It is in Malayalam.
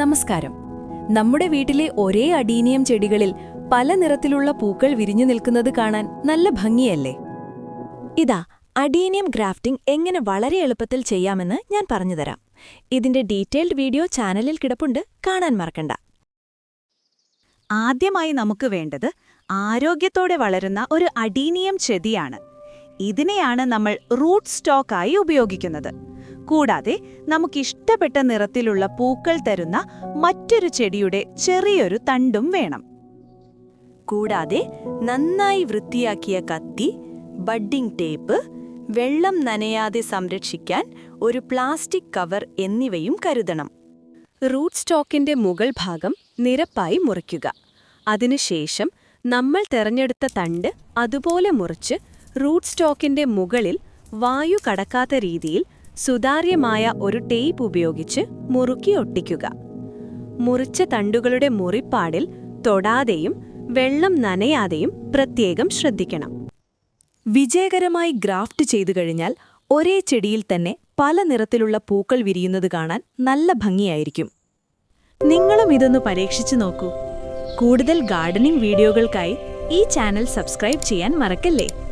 നമസ്കാരം. നമ്മുടെ വീട്ടിലെ ഒരേ അഡീനിയം ചെടികളിൽ പല നിറത്തിലുള്ള പൂക്കൾ വിരിഞ്ഞു നിൽക്കുന്നത് കാണാൻ നല്ല ഭംഗിയല്ലേ? ഇതാ അഡീനിയം ഗ്രാഫ്റ്റിംഗ് എങ്ങനെ വളരെ എളുപ്പത്തിൽ ചെയ്യാമെന്ന് ഞാൻ പറഞ്ഞുതരാം. ഇതിന്റെ ഡീറ്റെയിൽഡ് വീഡിയോ ചാനലിൽ കിടപ്പുണ്ട്, കാണാൻ മറക്കണ്ട. ആദ്യമായി നമുക്ക് വേണ്ടത് ആരോഗ്യത്തോടെ വളരുന്ന ഒരു അഡീനിയം ചെടിയാണ്. ഇതിനെയാണ് നമ്മൾ റൂട്ട് സ്റ്റോക്കായി ഉപയോഗിക്കുന്നത്. കൂടാതെ നമുക്കിഷ്ടപ്പെട്ട നിറത്തിലുള്ള പൂക്കൾ തരുന്ന മറ്റൊരു ചെടിയുടെ ചെറിയൊരു തണ്ടും വേണം. കൂടാതെ നന്നായി വൃത്തിയാക്കിയ കത്തി, ബഡ്ഡിംഗ് ടേപ്പ്, വെള്ളം നനയാതെ സംരക്ഷിക്കാൻ ഒരു പ്ലാസ്റ്റിക് കവർ എന്നിവയും കരുതണം. റൂട്ട് സ്റ്റോക്കിന്റെ മുകൾ ഭാഗം നിരപ്പായി മുറിക്കുക. അതിനുശേഷം നമ്മൾ തെരഞ്ഞെടുത്ത തണ്ട് അതുപോലെ മുറിച്ച് റൂട്ട് സ്റ്റോക്കിന്റെ മുകളിൽ വായു കടക്കാത്ത രീതിയിൽ സുതാര്യമായ ഒരു ടേപ്പ് ഉപയോഗിച്ച് മുറുക്കി ഒട്ടിക്കുക. മുറിച്ച തണ്ടുകളുടെ മുറിപ്പാടിൽ തൊടാതെയും വെള്ളം നനയാതെയും പ്രത്യേകം ശ്രദ്ധിക്കണം. വിജയകരമായി ഗ്രാഫ്റ്റ് ചെയ്തു കഴിഞ്ഞാൽ ഒരേ ചെടിയിൽ തന്നെ പല നിറത്തിലുള്ള പൂക്കൾ വിരിയുന്നത് കാണാൻ നല്ല ഭംഗിയായിരിക്കും. നിങ്ങളും ഇതൊന്ന് പരീക്ഷിച്ചു നോക്കൂ. കൂടുതൽ ഗാർഡനിംഗ് വീഡിയോകൾക്കായി ഈ ചാനൽ സബ്സ്ക്രൈബ് ചെയ്യാൻ മറക്കല്ലേ.